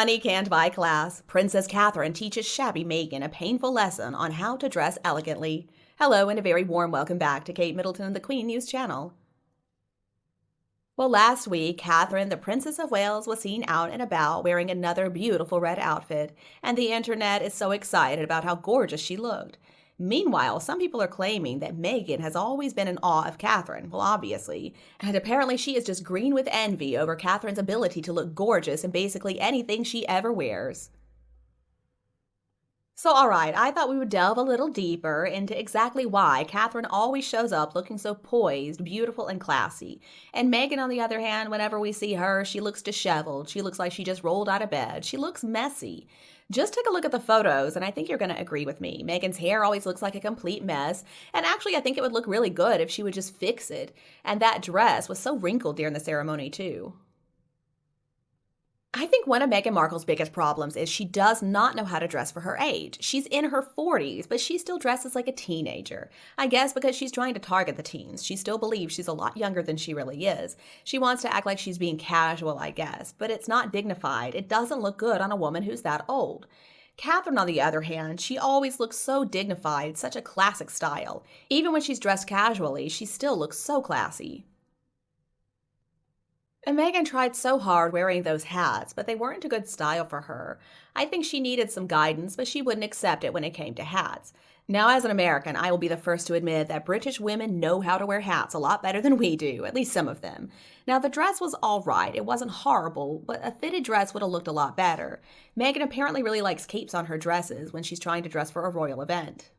Money can't buy class. Princess Catherine teaches shabby Meghan a painful lesson on how to dress elegantly. Hello, and a very warm welcome back to Kate Middleton and the Queen News Channel. Well, last week, Catherine, the Princess of Wales, was seen out and about wearing another beautiful red outfit, and the internet is so excited about how gorgeous she looked. Meanwhile, some people are claiming that Meghan has always been in awe of Catherine, well, obviously, and apparently she is just green with envy over Catherine's ability to look gorgeous in basically anything she ever wears. So, alright, I thought we would delve a little deeper into exactly why Catherine always shows up looking so poised, beautiful, and classy. And Meghan, on the other hand, whenever we see her, she looks disheveled. She looks like she just rolled out of bed. She looks messy. Just take a look at the photos, and I think you're going to agree with me. Meghan's hair always looks like a complete mess, and actually I think it would look really good if she would just fix it. And that dress was so wrinkled during the ceremony, too. I think one of Meghan Markle's biggest problems is she does not know how to dress for her age. She's in her 40s, but she still dresses like a teenager. I guess because she's trying to target the teens. She still believes she's a lot younger than she really is. She wants to act like she's being casual, I guess, but it's not dignified. It doesn't look good on a woman who's that old. Catherine, on the other hand, she always looks so dignified, such a classic style. Even when she's dressed casually, she still looks so classy. And Meghan tried so hard wearing those hats, but they weren't a good style for her. I think she needed some guidance, but she wouldn't accept it when it came to hats. Now, as an American, I will be the first to admit that British women know how to wear hats a lot better than we do, at least some of them. Now, the dress was all right. It wasn't horrible, but a fitted dress would have looked a lot better. Meghan apparently really likes capes on her dresses when she's trying to dress for a royal event.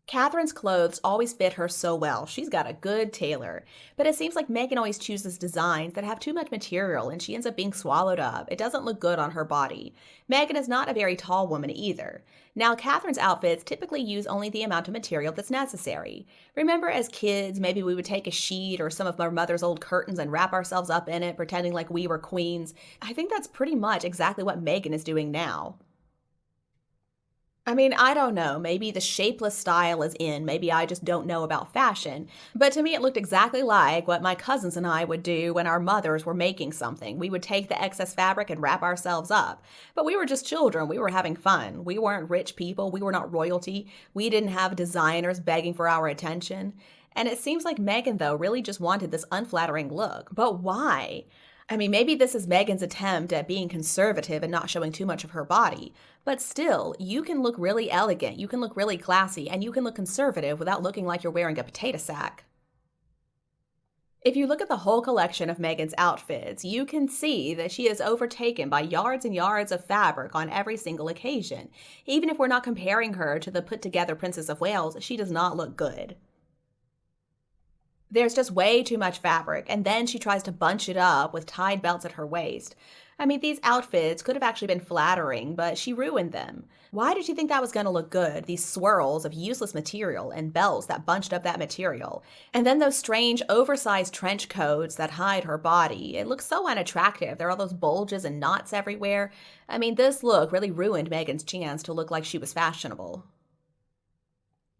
Catherine's clothes always fit her so well. She's got a good tailor. But it seems like Meghan always chooses designs that have too much material and she ends up being swallowed up. It doesn't look good on her body. Meghan is not a very tall woman either. Now, Catherine's outfits typically use only the amount of material that's necessary. Remember as kids, maybe we would take a sheet or some of our mother's old curtains and wrap ourselves up in it, pretending like we were queens. I think that's pretty much exactly what Meghan is doing now. I mean, I don't know. Maybe the shapeless style is in. Maybe I just don't know about fashion. But to me, it looked exactly like what my cousins and I would do when our mothers were making something. We would take the excess fabric and wrap ourselves up. But we were just children. We were having fun. We weren't rich people. We were not royalty. We didn't have designers begging for our attention. And it seems like Meghan, though, really just wanted this unflattering look. But why? I mean, maybe this is Meghan's attempt at being conservative and not showing too much of her body. But still, you can look really elegant, you can look really classy, and you can look conservative without looking like you're wearing a potato sack. If you look at the whole collection of Meghan's outfits, you can see that she is overtaken by yards and yards of fabric on every single occasion. Even if we're not comparing her to the put-together Princess of Wales, she does not look good. There's just way too much fabric, and then she tries to bunch it up with tied belts at her waist. I mean, these outfits could have actually been flattering, but she ruined them. Why did she think that was going to look good? These swirls of useless material and belts that bunched up that material. And then those strange, oversized trench coats that hide her body. It looks so unattractive. There are all those bulges and knots everywhere. I mean, this look really ruined Meghan's chance to look like she was fashionable.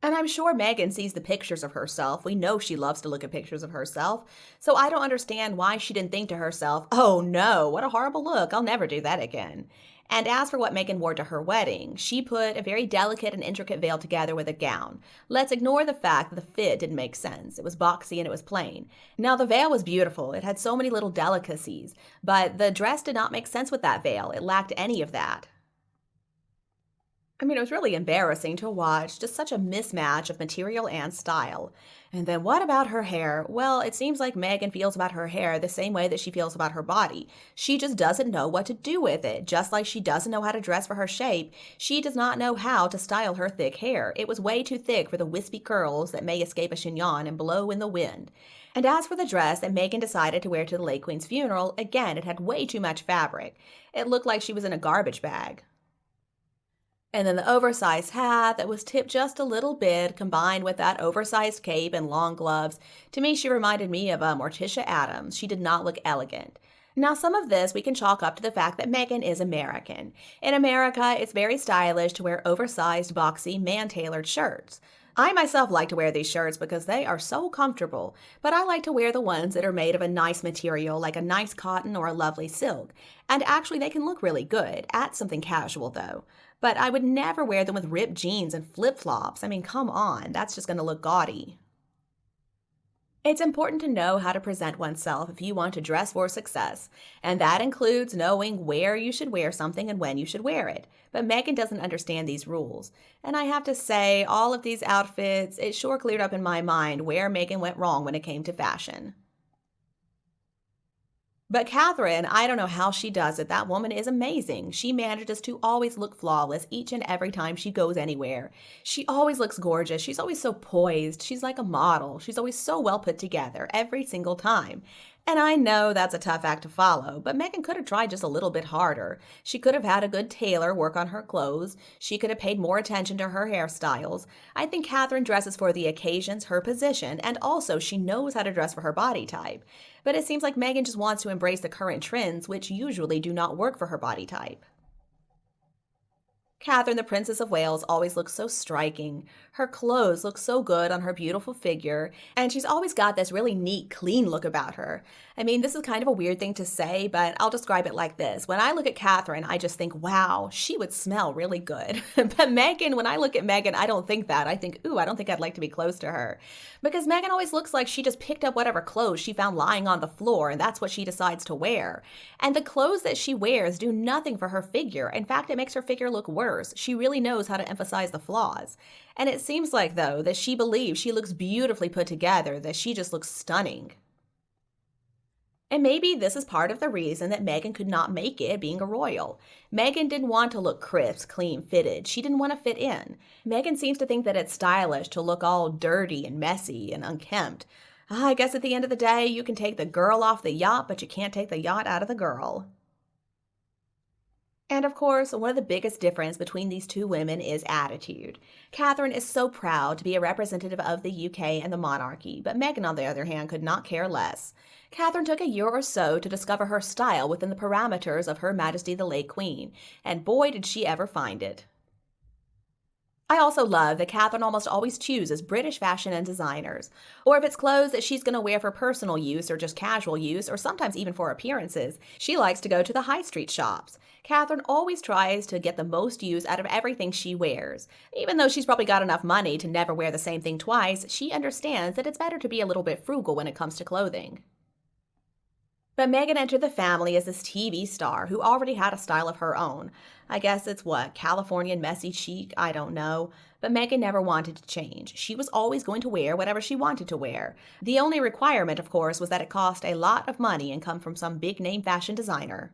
And I'm sure Meghan sees the pictures of herself. We know she loves to look at pictures of herself. So I don't understand why she didn't think to herself, oh no, what a horrible look. I'll never do that again. And as for what Meghan wore to her wedding, she put a very delicate and intricate veil together with a gown. Let's ignore the fact that the fit didn't make sense. It was boxy and it was plain. Now, the veil was beautiful. It had so many little delicacies. But the dress did not make sense with that veil. It lacked any of that. I mean, it was really embarrassing to watch, just such a mismatch of material and style. And then what about her hair? Well, it seems like Meghan feels about her hair the same way that she feels about her body. She just doesn't know what to do with it. Just like she doesn't know how to dress for her shape, she does not know how to style her thick hair. It was way too thick for the wispy curls that may escape a chignon and blow in the wind. And as for the dress that Meghan decided to wear to the late Queen's funeral, again, it had way too much fabric. It looked like she was in a garbage bag. And then the oversized hat that was tipped just a little bit, combined with that oversized cape and long gloves. To me, she reminded me of Morticia Addams. She did not look elegant. Now, some of this we can chalk up to the fact that Meghan is American. In America, it's very stylish to wear oversized, boxy, man-tailored shirts. I myself like to wear these shirts because they are so comfortable, but I like to wear the ones that are made of a nice material like a nice cotton or a lovely silk. And actually, they can look really good at something casual though. But I would never wear them with ripped jeans and flip flops. I mean, come on, that's just going to look gaudy. It's important to know how to present oneself if you want to dress for success, and that includes knowing where you should wear something and when you should wear it. But Megan doesn't understand these rules. And I have to say, all of these outfits, it sure cleared up in my mind where Megan went wrong when it came to fashion. But Catherine, I don't know how she does it. That woman is amazing. She manages to always look flawless each and every time she goes anywhere. She always looks gorgeous. She's always so poised. She's like a model. She's always so well put together every single time. And I know that's a tough act to follow, but Megan could have tried just a little bit harder. She could have had a good tailor work on her clothes. She could have paid more attention to her hairstyles. I think Catherine dresses for the occasions, her position, and also she knows how to dress for her body type. But it seems like Megan just wants to embrace the current trends, which usually do not work for her body type. Catherine, the Princess of Wales, always looks so striking. Her clothes look so good on her beautiful figure, and she's always got this really neat, clean look about her. I mean, this is kind of a weird thing to say, but I'll describe it like this. When I look at Catherine, I just think, wow, she would smell really good. But Megan, when I look at Megan, I don't think that. I think, ooh, I don't think I'd like to be close to her. Because Megan always looks like she just picked up whatever clothes she found lying on the floor, and that's what she decides to wear. And the clothes that she wears do nothing for her figure. In fact, it makes her figure look worse. She really knows how to emphasize the flaws. And it seems like, though, that she believes she looks beautifully put together, that she just looks stunning. And maybe this is part of the reason that Meghan could not make it being a royal. Meghan didn't want to look crisp, clean fitted. She didn't want to fit in. Meghan seems to think that it's stylish to look all dirty and messy and unkempt. I guess at the end of the day, you can take the girl off the yacht, but you can't take the yacht out of the girl. And of course, one of the biggest difference between these two women is attitude. Catherine is so proud to be a representative of the UK and the monarchy, but Meghan, on the other hand, could not care less. Catherine took a year or so to discover her style within the parameters of Her Majesty the late Queen, and boy did she ever find it. I also love that Catherine almost always chooses British fashion and designers, or if it's clothes that she's going to wear for personal use or just casual use, or sometimes even for appearances, she likes to go to the high street shops. Catherine always tries to get the most use out of everything she wears. Even though she's probably got enough money to never wear the same thing twice, she understands that it's better to be a little bit frugal when it comes to clothing. But Meghan entered the family as this TV star who already had a style of her own. I guess it's what, Californian messy chic? I don't know. But Meghan never wanted to change. She was always going to wear whatever she wanted to wear. The only requirement, of course, was that it cost a lot of money and come from some big name fashion designer.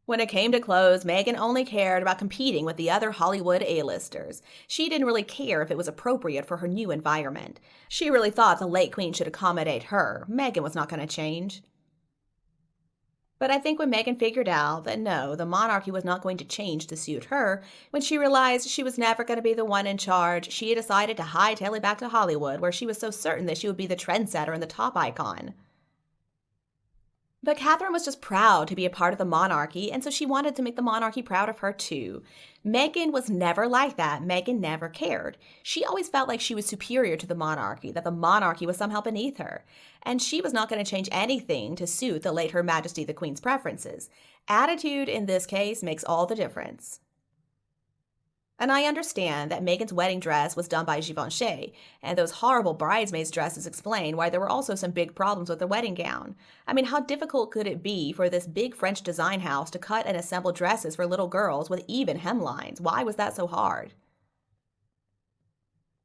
When it came to clothes, Meghan only cared about competing with the other Hollywood A-listers. She didn't really care if it was appropriate for her new environment. She really thought the late Queen should accommodate her. Meghan was not going to change. But I think when Meghan figured out that no, the monarchy was not going to change to suit her, when she realized she was never going to be the one in charge, she decided to hightail it back to Hollywood, where she was so certain that she would be the trendsetter and the top icon. But Catherine was just proud to be a part of the monarchy, and so she wanted to make the monarchy proud of her too. Meghan was never like that. Meghan never cared. She always felt like she was superior to the monarchy, that the monarchy was somehow beneath her. And she was not going to change anything to suit the late Her Majesty the Queen's preferences. Attitude, in this case, makes all the difference. And I understand that Meghan's wedding dress was done by Givenchy, and those horrible bridesmaids' dresses explain why there were also some big problems with the wedding gown. I mean, how difficult could it be for this big French design house to cut and assemble dresses for little girls with even hemlines? Why was that so hard?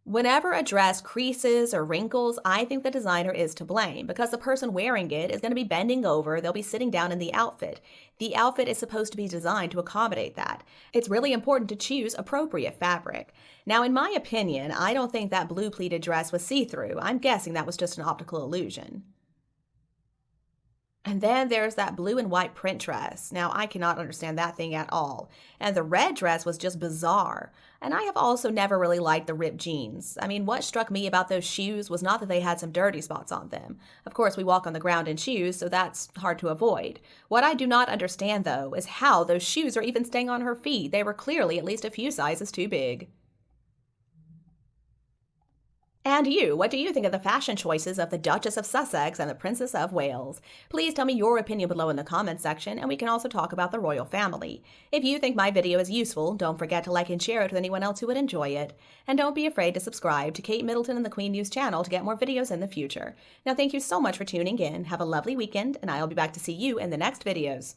Whenever a dress creases or wrinkles, I think the designer is to blame because the person wearing it is going to be bending over, they'll be sitting down in the outfit. The outfit is supposed to be designed to accommodate that. It's really important to choose appropriate fabric. Now, in my opinion, I don't think that blue pleated dress was see-through. I'm guessing that was just an optical illusion. And then there's that blue and white print dress. Now, I cannot understand that thing at all. And the red dress was just bizarre. And I have also never really liked the ripped jeans. I mean, what struck me about those shoes was not that they had some dirty spots on them. Of course, we walk on the ground in shoes, so that's hard to avoid. What I do not understand, though, is how those shoes are even staying on her feet. They were clearly at least a few sizes too big. And you, what do you think of the fashion choices of the Duchess of Sussex and the Princess of Wales? Please tell me your opinion below in the comments section, and we can also talk about the royal family. If you think my video is useful, don't forget to like and share it with anyone else who would enjoy it. And don't be afraid to subscribe to Kate Middleton and the Queen News channel to get more videos in the future. Now, thank you so much for tuning in. Have a lovely weekend, and I'll be back to see you in the next videos.